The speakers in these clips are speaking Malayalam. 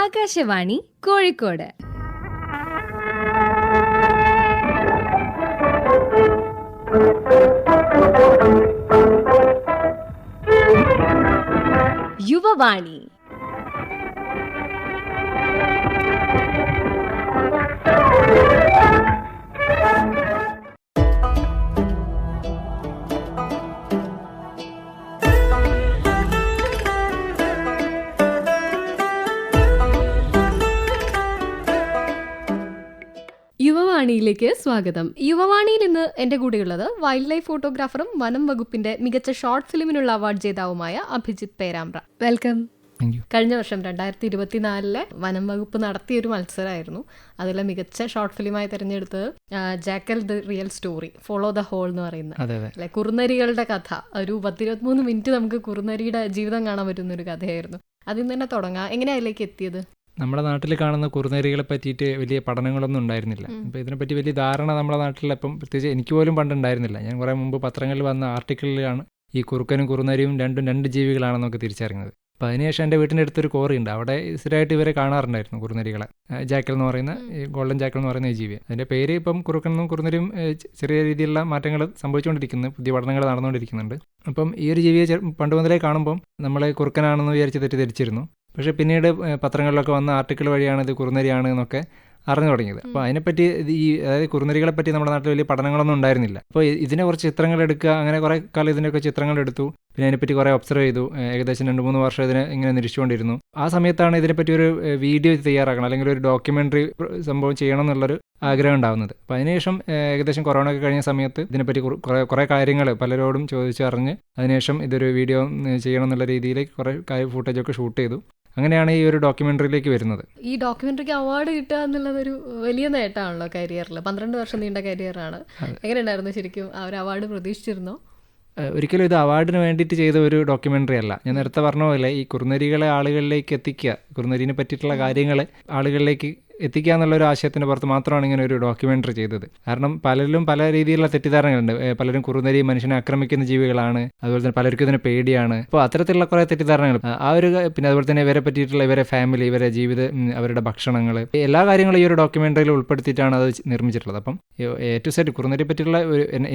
ആകാശവാണി കോഴിക്കോട്. യുവവാണി. യുവവാണിയിലേക്ക് സ്വാഗതം. യുവവാണിയിൽ ഇന്ന് എൻ്റെ കൂടെയുള്ളത് വൈൽഡ് ലൈഫ് ഫോട്ടോഗ്രാഫറും വനം വകുപ്പിന്റെ മികച്ച ഷോർട്ട് ഫിലിമിനുള്ള അവാർഡ് ജേതാവുമായ അഭിജിത്ത് പേരാമ്പ്ര. വെൽക്കം. കഴിഞ്ഞ വർഷം 2024 വനം വകുപ്പ് നടത്തിയൊരു മത്സരമായിരുന്നു. അതിലെ മികച്ച ഷോർട്ട് ഫിലിമായി തിരഞ്ഞെടുത്തത് jackal the real story, follow the hole എന്ന് പറയുന്നത് അല്ലെ, കുറുനരികളുടെ കഥ. ഒരു 10-23 മിനിറ്റ് നമുക്ക് കുറുനരിയുടെ ജീവിതം കാണാൻ പറ്റുന്ന ഒരു കഥയായിരുന്നു. അതിൽ തന്നെ തുടങ്ങാം. എങ്ങനെയാ അതിലേക്ക് എത്തിയത്? നമ്മുടെ നാട്ടിൽ കാണുന്ന കുറുനരികളെ പറ്റിയിട്ട് വലിയ പഠനങ്ങളൊന്നും ഉണ്ടായിരുന്നില്ല. അപ്പോൾ ഇതിനെപ്പറ്റി വലിയ ധാരണ നമ്മുടെ നാട്ടിൽ ഇപ്പം പ്രത്യേകിച്ച് എനിക്ക് പോലും പണ്ടുണ്ടായിരുന്നില്ല. ഞാൻ കുറേ മുമ്പ് പത്രങ്ങളിൽ വന്ന ആർട്ടിക്കിളിലാണ് ഈ കുറുക്കനും കുറുനരിയും രണ്ട് ജീവികളാണെന്നൊക്കെ തിരിച്ചറിയുന്നത്. അപ്പോൾ അതിനുശേഷം എൻ്റെ വീട്ടിൻ്റെ അടുത്തൊരു കോറിയുണ്ട്. അവിടെ സ്ഥിരമായിട്ട് ഇവരെ കാണാറുണ്ടായിരുന്നു, കുറുനരികളെ. ജാക്കൽ എന്ന് പറയുന്ന, ഗോൾഡൻ ജാക്കൽ എന്ന് പറയുന്ന ഈ ജീവി. അതിൻ്റെ പേര് ഇപ്പം കുറുക്കനും കുറുനരിയും ചെറിയ രീതിയിലുള്ള മാറ്റങ്ങൾ സംഭവിച്ചുകൊണ്ടിരിക്കുന്നു, പുതിയ പഠനങ്ങൾ നടന്നുകൊണ്ടിരിക്കുന്നുണ്ട്. അപ്പം ഈ ഒരു ജീവിയെ പണ്ട് മുതലേ കാണുമ്പം നമ്മൾ കുറുക്കനാണെന്ന് വിചാരിച്ച് തെറ്റിദ്ധരിച്ചിരുന്നു. പക്ഷേ പിന്നീട് പത്രങ്ങളിലൊക്കെ വന്ന ആർട്ടിക്കിൾ വഴിയാണ് ഇത് കുറുനരിയാണ് എന്നൊക്കെ അറിഞ്ഞു തുടങ്ങിയത്. അപ്പോൾ അതിനെപ്പറ്റി അതായത് കുറുനരികളെ പറ്റി നമ്മുടെ നാട്ടിൽ വലിയ പഠനങ്ങളൊന്നും ഉണ്ടായിരുന്നില്ല. അപ്പോൾ ഇതിനെ കുറച്ച് ചിത്രങ്ങൾ എടുക്കുക, അങ്ങനെ കുറേ കാലം ഇതിൻ്റെയൊക്കെ ചിത്രങ്ങൾ എടുത്തു. പിന്നെ അതിനെപ്പറ്റി കുറേ ഒബ്സർവ് ചെയ്തു. ഏകദേശം 2-3 വർഷം ഇതിനെ ഇങ്ങനെ നിരീക്ഷിച്ചുകൊണ്ടിരുന്നു. ആ സമയത്താണ് ഇതിനെപ്പറ്റി ഒരു വീഡിയോ തയ്യാറാക്കണം, അല്ലെങ്കിൽ ഒരു ഡോക്യുമെൻ്ററി സംഭവം ചെയ്യണം എന്നുള്ളൊരു ആഗ്രഹം ഉണ്ടാകുന്നത്. അപ്പോൾ അതിനുശേഷം ഏകദേശം കൊറോണ ഒക്കെ കഴിഞ്ഞ സമയത്ത് ഇതിനെപ്പറ്റി കുറേ കാര്യങ്ങൾ പലരോടും ചോദിച്ചറിഞ്ഞ് അതിനുശേഷം ഇതൊരു വീഡിയോ ചെയ്യണം എന്നുള്ള രീതിയിലേക്ക് കുറേ ഫുട്ടേജൊക്കെ ഷൂട്ട് ചെയ്തു. അങ്ങനെയാണ് ഈ ഒരു ഡോക്യുമെൻ്ററിയിലേക്ക് വരുന്നത്. ഈ ഡോക്യുമെൻ്ററിക്ക് അവാർഡ് കിട്ടുക എന്നുള്ളതൊരു വലിയ നേട്ടമാണല്ലോ കരിയറിൽ. 12 വർഷം നീണ്ട കരിയറാണ്. എങ്ങനെയുണ്ടായിരുന്നു ശരിക്കും? ആ ഒരു അവാർഡ് പ്രതീക്ഷിച്ചിരുന്നോ? ഒരിക്കലും ഇത് അവാർഡിന് വേണ്ടിയിട്ട് ചെയ്ത ഒരു ഡോക്യുമെൻ്ററി അല്ല. ഞാൻ നേരത്തെ പറഞ്ഞ പോലെ ഈ കുറുനരികളെ ആളുകളിലേക്ക് എത്തിക്കുക, കുറുനരിനെ പറ്റിയിട്ടുള്ള കാര്യങ്ങൾ ആളുകളിലേക്ക് എത്തിക്കുക എന്നുള്ളൊരു ആശയത്തിൻ്റെ പുറത്ത് മാത്രമാണ് ഇങ്ങനെ ഒരു ഡോക്യുമെൻ്ററി ചെയ്തത്. കാരണം പലരിലും പല രീതിയിലുള്ള തെറ്റിദ്ധാരണകളുണ്ട്. പലരും കുറുനരി മനുഷ്യനെ ആക്രമിക്കുന്ന ജീവികളാണ്, അതുപോലെ തന്നെ പലർക്കും ഇതിനെ പേടിയാണ്. അപ്പോൾ അത്തരത്തിലുള്ള കുറേ തെറ്റിദ്ധാരണകൾ പിന്നെ അതുപോലെ തന്നെ ഇവരെ പറ്റിയിട്ടുള്ള ഇവരെ ഫാമിലി, ഇവരെ ജീവിതം, അവരുടെ ഭക്ഷണങ്ങൾ, എല്ലാ കാര്യങ്ങളും ഈ ഒരു ഡോക്യുമെൻ്ററിയിൽ ഉൾപ്പെടുത്തിയിട്ടാണ് അത് നിർമ്മിച്ചിട്ടുള്ളത്. അപ്പം ഏറ്റവും സെറ്റ് കുറുനരിയെ പറ്റിയുള്ള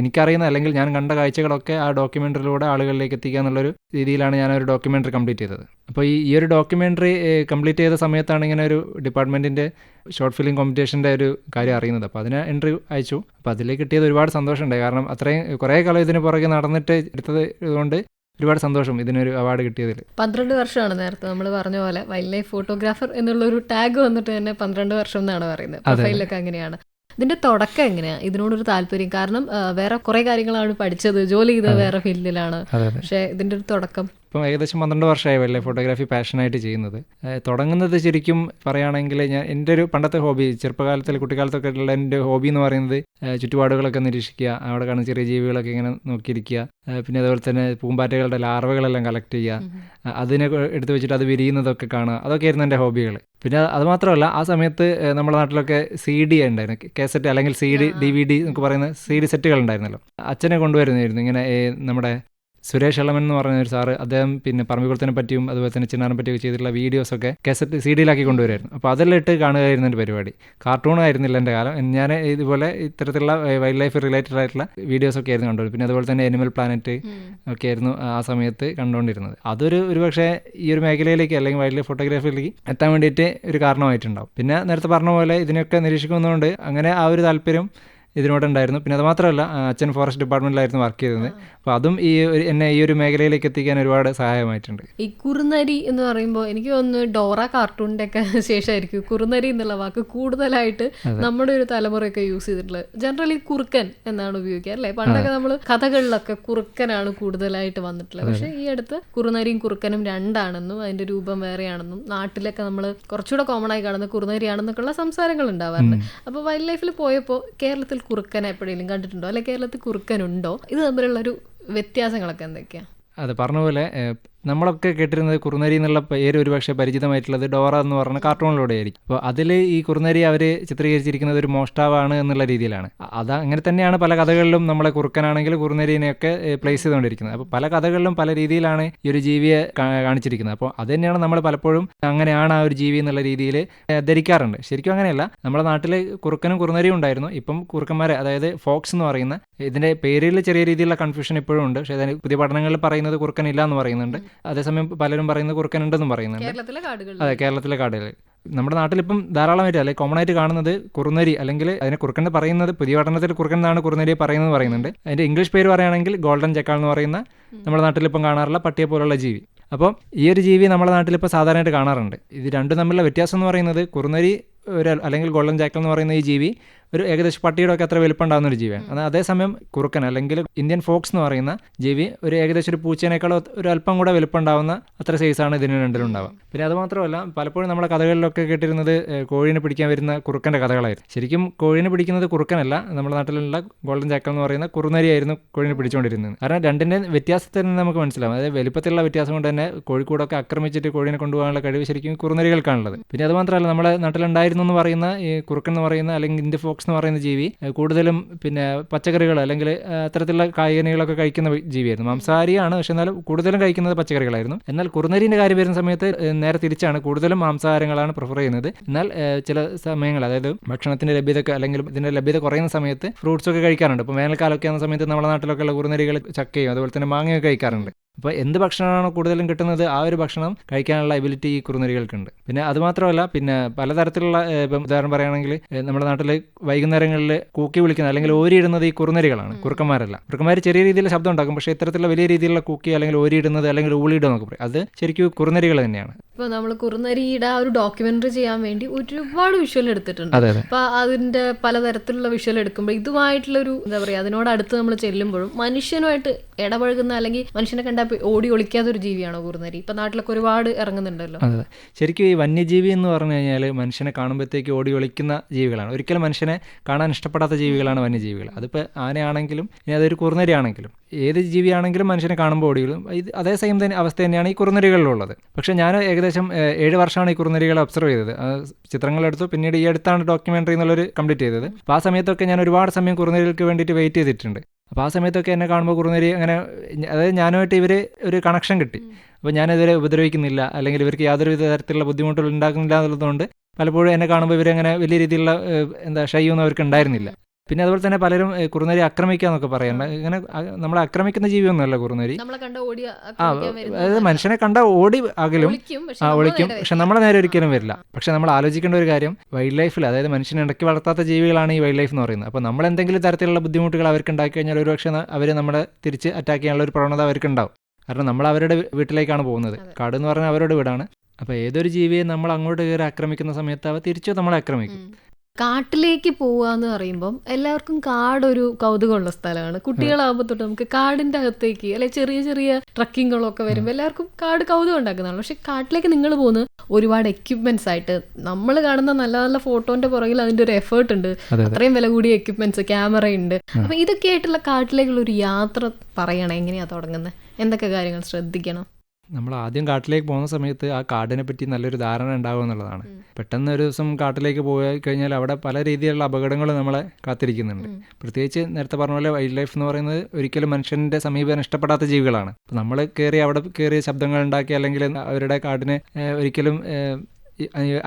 എനിക്കറിയുന്ന അല്ലെങ്കിൽ ഞാൻ കണ്ട കാഴ്ചകളൊക്കെ ആ ഡോക്യുമെൻ്ററിയിലൂടെ ആളുകളിലേക്ക് എത്തിക്കുക എന്നുള്ളൊരു രീതിയിലാണ് ഞാൻ ഒരു ഡോക്യുമെൻ്ററി കംപ്ലീറ്റ് ചെയ്തത്. അപ്പോൾ ഈ ഒരു ഡോക്യുമെൻ്ററി കംപ്ലീറ്റ് ചെയ്ത സമയത്താണ് ഇങ്ങനെ ഒരു ഡിപ്പാർട്ട്മെൻറ്റിൻ്റെ ഷോർട്ട് ഫിലിം കോമ്പറ്റീഷൻ്റെ ഒരു കാര്യം അറിയുന്നത്. അപ്പോൾ അതിന് എൻട്രി അയച്ചു. അപ്പോൾ അതിലേക്ക് കിട്ടിയത് ഒരുപാട് സന്തോഷമുണ്ടായി. കാരണം അത്രയും കുറേ കാലം ഇതിന് പുറകെ നടന്നിട്ട് എടുത്തത് കൊണ്ട് ഒരുപാട് സന്തോഷം ഇതിനൊരു അവാർഡ് കിട്ടിയതിൽ. 12 വർഷമാണ് നേരത്തെ നമ്മൾ പറഞ്ഞ പോലെ വൈൽഡ് ലൈഫ് ഫോട്ടോഗ്രാഫർ എന്നുള്ളൊരു ടാഗ് വന്നിട്ട് തന്നെ 12 വർഷം എന്നാണ് പറയുന്നത്. പ്രൊഫൈലൊക്കെ അങ്ങനെയാണ്. ഇതിന്റെ തുടക്കം എങ്ങനെയാണ് ഇതിനോടൊരു താല്പര്യം? കാരണം വേറെ കുറെ കാര്യങ്ങളാണ് പഠിച്ചത്, ജോലി ചെയ്തത് വേറെ ഫീൽഡിലാണ്. പക്ഷേ ഇതിന്റെ ഒരു തുടക്കം ഇപ്പം ഏകദേശം 12 വർഷമായി വല്ലേ ഫോട്ടോഗ്രാഫി പാഷനായിട്ട് ചെയ്യുന്നത്. തുടങ്ങുന്നത് ശരിക്കും പറയുകയാണെങ്കിൽ എൻ്റെ ഒരു പണ്ടത്തെ ഹോബി, ചെറുപ്പകാലത്തിൽ കുട്ടിക്കാലത്തൊക്കെ ഉള്ള എൻ്റെ ഹോബി എന്ന് പറയുന്നത് ചുറ്റുപാടുകളൊക്കെ നിരീക്ഷിക്കുക, അവിടെ കാണുന്ന ചെറിയ ജീവികളൊക്കെ ഇങ്ങനെ നോക്കിയിരിക്കുക, പിന്നെ അതുപോലെ തന്നെ പൂമ്പാറ്റകളുടെ ലാർവകളെല്ലാം കളക്ട് ചെയ്യുക, അതിനെ എടുത്ത് വെച്ചിട്ട് അത് വിരിയുന്നതൊക്കെ കാണുക, അതൊക്കെയായിരുന്നു എൻ്റെ ഹോബികൾ. പിന്നെ അതുമാത്രമല്ല, ആ സമയത്ത് നമ്മുടെ നാട്ടിലൊക്കെ CD ഉണ്ടായിരുന്നു, കേസറ്റ് അല്ലെങ്കിൽ DVD എന്നൊക്കെ പറയുന്ന CD സെറ്റുകൾ ഉണ്ടായിരുന്നല്ലോ. അച്ഛനെ കൊണ്ടുവരുന്നതായിരുന്നു ഇങ്ങനെ നമ്മുടെ സുരേഷ് എളമൻ എന്ന് പറഞ്ഞ ഒരു സാറ്. അദ്ദേഹം പിന്നെ പറമ്പിക്കുളത്തിനെ പറ്റിയും അതുപോലെ തന്നെ ചിന്നാറിനെ പറ്റിയൊക്കെ ചെയ്തിട്ടുള്ള വീഡിയോസൊക്കെ കാസറ്റ് CD-യിലാക്കി കൊണ്ടുവരുമായിരുന്നു. അപ്പോൾ അതെല്ലാം ഇട്ട് കാണുകയായിരുന്നു എൻ്റെ പരിപാടി. കാർട്ടൂൺ ആയിരുന്നില്ല എൻ്റെ കാലം. ഞാൻ ഇതുപോലെ ഇത്തരത്തിലുള്ള വൈൽഡ് ലൈഫ് റിലേറ്റഡ് ആയിട്ടുള്ള വീഡിയോസൊക്കെ ആയിരുന്നു കണ്ടുകൊണ്ടിരുന്നത്. പിന്നെ അതുപോലെ തന്നെ അനിമൽ പ്ലാനറ്റ് ഒക്കെ ആയിരുന്നു ആ സമയത്ത് കണ്ടുകൊണ്ടിരുന്നത്. ഒരു പക്ഷേ ഈ ഒരു മേഖലയിലേക്ക് അല്ലെങ്കിൽ വൈൽഡ് ലൈഫ് ഫോട്ടോഗ്രാഫിയിലേക്ക് എത്താൻ വേണ്ടിയിട്ട് ഒരു കാരണമായിട്ടുണ്ടാവും. പിന്നെ നേരത്തെ പറഞ്ഞ പോലെ ഇതിനൊക്കെ നിരീക്ഷിക്കുന്നതുകൊണ്ട് അങ്ങനെ ആ ഒരു താല്പര്യം ഇതിനോടുണ്ടായിരുന്നു. പിന്നെ അത് മാത്രമല്ല, അച്ഛൻ ഫോറസ്റ്റ് ഡിപ്പാർട്ട്മെൻറ്റിലായിരുന്നു വർക്ക് ചെയ്തത്. അപ്പോൾ അതും എന്നെ ഈ ഒരു മേഖലയിലേക്ക് എത്തിക്കാൻ ഒരുപാട് സഹായമായിട്ടുണ്ട്. ഈ കുറുനരി എന്ന് പറയുമ്പോൾ എനിക്ക് തോന്നുന്നു ഡോറ കാർട്ടൂണിൻ്റെ ഒക്കെ ശേഷമായിരിക്കും കുറുനരി എന്നുള്ള വാക്ക് കൂടുതലായിട്ട് നമ്മുടെ ഒരു തലമുറയൊക്കെ യൂസ് ചെയ്തിട്ടുള്ളത്. ജനറലി കുറുക്കൻ എന്നാണ് ഉപയോഗിക്കുക അല്ലേ? പണ്ടൊക്കെ നമ്മൾ കഥകളിലൊക്കെ കുറുക്കനാണ് കൂടുതലായിട്ട് വന്നിട്ടുള്ളത്. പക്ഷേ ഈ അടുത്ത് കുറുനരിയും കുറുക്കനും രണ്ടാണെന്നും അതിൻ്റെ രൂപം വേറെയാണെന്നും നാട്ടിലൊക്കെ നമ്മൾ കുറച്ചുകൂടെ കോമൺ ആയി കാണുന്ന കുറുനരിയാണെന്നൊക്കെയുള്ള സംസാരങ്ങൾ ഉണ്ടാവാറുണ്ട്. അപ്പോൾ വൈൽഡ് ലൈഫിൽ പോയപ്പോൾ കേരളത്തിൽ കുറുക്കനെ എപ്പോഴെങ്കിലും കണ്ടിട്ടുണ്ടോ? അല്ലെ കേരളത്തിൽ കുറുക്കനുണ്ടോ? ഇത് തമ്മിലുള്ളൊരു വ്യത്യാസങ്ങളൊക്കെ എന്തൊക്കെയാണ്? അത് പറഞ്ഞ പോലെ നമ്മളൊക്കെ കേട്ടിരുന്നത് കുറുനരി എന്നുള്ള പേര് ഒരുപക്ഷെ പരിചിതമായിട്ടുള്ളത് ഡോറ എന്ന് പറഞ്ഞ കാർട്ടൂണിലൂടെ ആയിരിക്കും. അപ്പോൾ അതിൽ ഈ കുറുനരി അവർ ചിത്രീകരിച്ചിരിക്കുന്നത് ഒരു മോഷ്ടാവാണ് എന്നുള്ള രീതിയിലാണ്. അത് അങ്ങനെ തന്നെയാണ് പല കഥകളിലും നമ്മളെ കുറുക്കനാണെങ്കിൽ കുറുനരിനെയൊക്കെ പ്ലേസ് ചെയ്തുകൊണ്ടിരിക്കുന്നത്. അപ്പോൾ പല കഥകളിലും പല രീതിയിലാണ് ഈ ഒരു ജീവിയെ കാണിച്ചിരിക്കുന്നത്. അപ്പോൾ അത് തന്നെയാണ് നമ്മൾ പലപ്പോഴും അങ്ങനെയാണ് ആ ഒരു ജീവി എന്നുള്ള രീതിയിൽ ധരിക്കാറുണ്ട്. ശരിക്കും അങ്ങനെയല്ല. നമ്മുടെ നാട്ടിൽ കുറുക്കനും കുറുനരിയും ഉണ്ടായിരുന്നു. ഇപ്പം കുറുക്കന്മാരെ, അതായത് ഫോക്സ് എന്ന് പറയുന്ന, ഇതിൻ്റെ പേരിൽ ചെറിയ രീതിയിലുള്ള കൺഫ്യൂഷൻ ഇപ്പോഴും ഉണ്ട്. പക്ഷേ അതിന് പുതിയ പഠനങ്ങളിൽ പറയുന്നത് കുറുക്കനില്ല എന്ന് പറയുന്നുണ്ട്. അതേസമയം പലരും പറയുന്നത് കുറുക്കനുണ്ടെന്നും പറയുന്നുണ്ട്. അതെ, കേരളത്തിലെ കാടുകൾ. നമ്മുടെ നാട്ടിലിപ്പം ധാരാളമായിട്ട് അല്ലെങ്കിൽ കോമൺ ആയിട്ട് കാണുന്നത് കുറുനരി, അല്ലെങ്കിൽ അതിനെ കുറുക്കൻ പറയുന്നത് പുതിയ പഠനത്തിൽ കുറുക്കൻ എന്നാണ് കുറുനരിയെ പറയുന്നത്. അതിൻ്റെ ഇംഗ്ലീഷ് പേര് പറയുകയാണെങ്കിൽ ഗോൾഡൻ ജക്കാൾ എന്ന് പറയുന്ന നമ്മുടെ നാട്ടിലിപ്പം കാണാറുള്ള പട്ടിയെ പോലുള്ള ജീവി. അപ്പോൾ ഈ ഒരു ജീവി നമ്മുടെ നാട്ടിലിപ്പോൾ സാധാരണയായിട്ട് കാണാറുണ്ട്. ഇത് രണ്ടും തമ്മിലുള്ള വ്യത്യാസം എന്ന് പറയുന്നത് കുറുനരി അല്ലെങ്കിൽ ഗോൾഡൻ ജാക്കൽ എന്ന് പറയുന്ന ഈ ജീവി ഒരു ഏകദേശം പട്ടിയുടെ ഒക്കെ അത്ര വലുപ്പം ഉണ്ടാകുന്ന ഒരു ജീവിയാണ്. എന്നാൽ അതേസമയം കുറുക്കൻ അല്ലെങ്കിൽ ഇന്ത്യൻ ഫോക്സ് എന്ന് പറയുന്ന ജീവി ഒരു ഏകദേശം ഒരു പൂച്ചേനേക്കാളോ ഒരു അല്പം കൂടെ വലുപ്പം ഉണ്ടാകുന്ന അത്ര സൈസാണ് ഇതിന് രണ്ടിലും ഉണ്ടാവുക. പിന്നെ അതുമാത്രമല്ല, പലപ്പോഴും നമ്മുടെ കഥകളിലൊക്കെ കേട്ടിരുന്നത് കോഴീനെ പിടിക്കാൻ വരുന്ന കുറുക്കൻ്റെ കഥകളായിരുന്നു. ശരിക്കും കോഴീനെ പിടിക്കുന്നത് കുറുക്കനല്ല, നമ്മുടെ നാട്ടിലുള്ള ഗോൾഡൻ ജാക്കൽ എന്ന് പറയുന്ന കുറുനരിയായിരുന്നു കോഴീനെ പിടിച്ചുകൊണ്ടിരുന്നത്. കാരണം രണ്ടിൻ്റെ വ്യത്യാസത്തിൽ നിന്ന് നമുക്ക് മനസ്സിലാവും. അതായത് വലിപ്പത്തിലുള്ള വ്യത്യാസം കൊണ്ട് തന്നെ കോഴിക്കോടൊക്കെ ആക്രമിച്ചിട്ട് കോഴീനെ കൊണ്ടുപോകാനുള്ള കഴിവ് ശരിക്കും കുറുനരികൾക്കാണുള്ളത്. പിന്നെ അതുമാത്രമല്ല, നമ്മുടെ നാട്ടിലുണ്ടായിരുന്നു എന്ന് പറയുന്ന ഈ കുറുക്കൻ എന്ന് പറയുന്ന അല്ലെങ്കിൽ ഇന്ത്യൻ ഫോക്സ് എന്ന് പറയുന്ന ജീവി കൂടുതലും പിന്നെ പച്ചക്കറികൾ അല്ലെങ്കിൽ അത്തരത്തിലുള്ള കായികനികളൊക്കെ കഴിക്കുന്ന ജീവിയായിരുന്നു. മാംസാഹാരിയാണ്, പക്ഷെ എന്നാലും കൂടുതലും കഴിക്കുന്നത് പച്ചക്കറികളായിരുന്നു. എന്നാൽ കുറുനരിൻ്റെ കാര്യം വരുന്ന സമയത്ത് നേരെ തിരിച്ചാണ്, കൂടുതലും മാംസാഹാരങ്ങളാണ് പ്രിഫർ ചെയ്യുന്നത്. എന്നാൽ ചില സമയങ്ങൾ, അതായത് ഭക്ഷണത്തിൻ്റെ ലഭ്യത അല്ലെങ്കിൽ ഇതിൻ്റെ ലഭ്യത കുറയുന്ന സമയത്ത് ഫ്രൂട്ട്സ് ഒക്കെ കഴിക്കാറുണ്ട്. ഇപ്പോൾ വേനൽക്കാലമൊക്കെ ആകുന്ന സമയത്ത് നമ്മുടെ നാട്ടിലൊക്കെ ഉള്ള കുറുനരികൾ ചക്കയും അതുപോലെ തന്നെ മാങ്ങയൊക്കെ കഴിക്കാറുണ്ട്. അപ്പോൾ എന്ത് ഭക്ഷണമാണോ കൂടുതലും കിട്ടുന്നത് ആ ഒരു ഭക്ഷണം കഴിക്കാനുള്ള എബിലിറ്റി ഈ കുറുനരികൾക്കുണ്ട്. പിന്നെ അതുമാത്രമല്ല, പിന്നെ പലതരത്തിലുള്ള ഇപ്പം ഉദാഹരണം പറയുകയാണെങ്കിൽ നമ്മുടെ നാട്ടിൽ വൈകുന്നേരങ്ങളിൽ കൂക്കി വിളിക്കുന്നത് അല്ലെങ്കിൽ ഓരിയിടുന്നത് ഈ കുറുനരികളാണ്, കുറുക്കന്മാരല്ല. കുറുക്കന്മാർ ചെറിയ രീതിയിൽ ശബ്ദം ഉണ്ടാക്കും, പക്ഷേ ഇത്തരത്തിലുള്ള വലിയ രീതിയിലുള്ള കൂക്കി അല്ലെങ്കിൽ ഓരിയിടുന്നത് അല്ലെങ്കിൽ ഊളിയിടുക എന്നൊക്കെ പറയും, അത് ശരിക്കും കുറുനരികൾ തന്നെയാണ്. ഇപ്പോൾ നമ്മൾ കുറുനരിയുടെ ഒരു ഡോക്യുമെന്ററി ചെയ്യാൻ വേണ്ടി ഒരുപാട് വിഷ്വൽ എടുത്തിട്ടുണ്ട്. അപ്പോൾ അതിന്റെ പലതരത്തിലുള്ള വിഷ്വൽ എടുക്കുമ്പോൾ ഇതുമായിട്ടുള്ളൊരു എന്താ പറയുക, അതിനോട് അടുത്ത് നമ്മൾ ചെല്ലുമ്പോഴും മനുഷ്യനുമായിട്ട് ഇടപഴകുന്ന അല്ലെങ്കിൽ മനുഷ്യനെ കണ്ട ഓടി ഒളിക്കാത്ത ഒരു ജീവിയാണോ കുറുനരി? ഇപ്പം നാട്ടിലൊക്കെ ഒരുപാട് ഇറങ്ങുന്നുണ്ടല്ലോ. അതെ, ശരിക്കും ഈ വന്യജീവി എന്ന് പറഞ്ഞു കഴിഞ്ഞാൽ മനുഷ്യനെ കാണുമ്പോഴത്തേക്ക് ഓടി ഒളിക്കുന്ന ജീവികളാണ്. ഒരിക്കലും മനുഷ്യനെ കാണാൻ ഇഷ്ടപ്പെടാത്ത ജീവികളാണ് വന്യജീവികൾ. അതിപ്പോൾ ആനയാണെങ്കിലും ഇനി അതൊരു കുറുനരി ആണെങ്കിലും ഏത് ജീവിയാണെങ്കിലും മനുഷ്യനെ കാണുമ്പോൾ ഓടികളും. ഇത് അതേ സെയിം തന്നെ അവസ്ഥ തന്നെയാണ് ഈ കുറുനരികളിലുള്ളത്. പക്ഷേ ഞാൻ ഏകദേശം 7 വർഷമാണ് ഈ കുറുനരികളെ ഒബ്സർവ് ചെയ്തത്. ചിത്രങ്ങളെടുത്തു, പിന്നീട് ഈ അടുത്താണ് ഡോക്യുമെൻ്ററി എന്നുള്ളൊരു കംപ്ലീറ്റ് ചെയ്തത്. അപ്പോൾ ആ സമയത്തൊക്കെ ഞാൻ ഒരുപാട് സമയം കുറുനരികൾക്ക് വേണ്ടിയിട്ട് വെയിറ്റ് ചെയ്തിട്ടുണ്ട്. അപ്പോൾ ആ സമയത്തൊക്കെ എന്നെ കാണുമ്പോൾ കുറുനരി അങ്ങനെ, അതായത് ഞാനുമായിട്ട് ഇവർ ഒരു കണക്ഷൻ കിട്ടി. അപ്പോൾ ഞാനിതുവരെ ഉപദ്രവിക്കുന്നില്ല അല്ലെങ്കിൽ ഇവർക്ക് യാതൊരു വിധ തരത്തിലുള്ള ബുദ്ധിമുട്ടുകൾ ഉണ്ടാക്കുന്നില്ല എന്നുള്ളതുകൊണ്ട് പലപ്പോഴും എന്നെ കാണുമ്പോൾ ഇവരങ്ങനെ വലിയ രീതിയിലുള്ള ഷൈയൊന്നും അവർക്ക് ഉണ്ടായിരുന്നില്ല. പിന്നെ അതുപോലെ തന്നെ പലരും കുറുനരി ആക്രമിക്കാന്നൊക്കെ പറയണ്ട. ഇങ്ങനെ നമ്മളെ ആക്രമിക്കുന്ന ജീവിയൊന്നുമല്ല കുറുനരി. അതായത് മനുഷ്യനെ കണ്ട ഓടി അകലും ഒളിക്കും, പക്ഷെ നമ്മളെ നേരെ ഒരിക്കലും വരില്ല. പക്ഷെ നമ്മൾ ആലോചിക്കേണ്ട ഒരു കാര്യം, വൈൽഡ് ലൈഫിൽ അതായത് മനുഷ്യനെ ഇടയ്ക്ക് വളർത്താത്ത ജീവികളാണ് ഈ വൈൽഡ് ലൈഫ് എന്ന് പറയുന്നത്. അപ്പോൾ നമ്മൾ എന്തെങ്കിലും തരത്തിലുള്ള ബുദ്ധിമുട്ടുകൾ അവർക്ക് ഉണ്ടാക്കി കഴിഞ്ഞാൽ ഒരുപക്ഷെ അവർ നമ്മളെ തിരിച്ച് അറ്റാക്ക് ചെയ്യാനുള്ള ഒരു പ്രവണത അവർക്ക് ഉണ്ടാവും. കാരണം നമ്മൾ അവരുടെ വീട്ടിലേക്കാണ് പോകുന്നത്. കാട് എന്ന് പറഞ്ഞാൽ അവരുടെ വീടാണ്. അപ്പോൾ ഏതൊരു ജീവിയെ നമ്മൾ അങ്ങോട്ട് കയറി ആക്രമിക്കുന്ന സമയത്ത് അവ തിരിച്ചു നമ്മളെ ആക്രമിക്കും. കാട്ടിലേക്ക് പോവുക എന്ന് പറയുമ്പം എല്ലാവർക്കും കാടൊരു കൗതുകമുള്ള സ്ഥലമാണ്. കുട്ടികളാകുമ്പോൾ തൊട്ട് നമുക്ക് കാടിൻ്റെ അകത്തേക്ക് അല്ലെ ചെറിയ ചെറിയ ട്രക്കിങ്ങുകളൊക്കെ വരുമ്പോൾ എല്ലാവർക്കും കാട് കൗതുകം ഉണ്ടാക്കുന്നതാണ്. പക്ഷെ കാട്ടിലേക്ക് നിങ്ങൾ പോകുന്നത് ഒരുപാട് എക്യുപ്മെന്റ്സ് ആയിട്ട്, നമ്മൾ കാണുന്ന നല്ല നല്ല ഫോട്ടോന്റെ പുറകിൽ അതിൻ്റെ ഒരു എഫേർട്ട് ഉണ്ട്. അത്രയും വില കൂടിയ എക്യുപ്മെന്റ്സ്, ക്യാമറ ഉണ്ട്. അപ്പം ഇതൊക്കെ ആയിട്ടുള്ള കാട്ടിലേക്കുള്ള ഒരു യാത്ര പറയണം, എങ്ങനെയാണ് തുടങ്ങുന്നത്, എന്തൊക്കെ കാര്യങ്ങൾ ശ്രദ്ധിക്കണം? നമ്മൾ ആദ്യം കാട്ടിലേക്ക് പോകുന്ന സമയത്ത് ആ കാടിനെ പറ്റി നല്ലൊരു ധാരണ ഉണ്ടാവുക എന്നുള്ളതാണ്. പെട്ടെന്ന് ഒരു ദിവസം കാട്ടിലേക്ക് പോയി കഴിഞ്ഞാൽ അവിടെ പല രീതിയിലുള്ള അപകടങ്ങൾ നമ്മളെ കാത്തിരിക്കുന്നുണ്ട്. പ്രത്യേകിച്ച് നേരത്തെ പറഞ്ഞ പോലെ വൈൽഡ് ലൈഫ് എന്ന് പറയുന്നത് ഒരിക്കലും മനുഷ്യൻ്റെ സമീപനം ഇഷ്ടപ്പെടാത്ത ജീവികളാണ്. അപ്പോൾ നമ്മൾ അവിടെ കയറിയ ശബ്ദങ്ങൾ ഉണ്ടാക്കി അല്ലെങ്കിൽ അവരുടെ കാടിനെ ഒരിക്കലും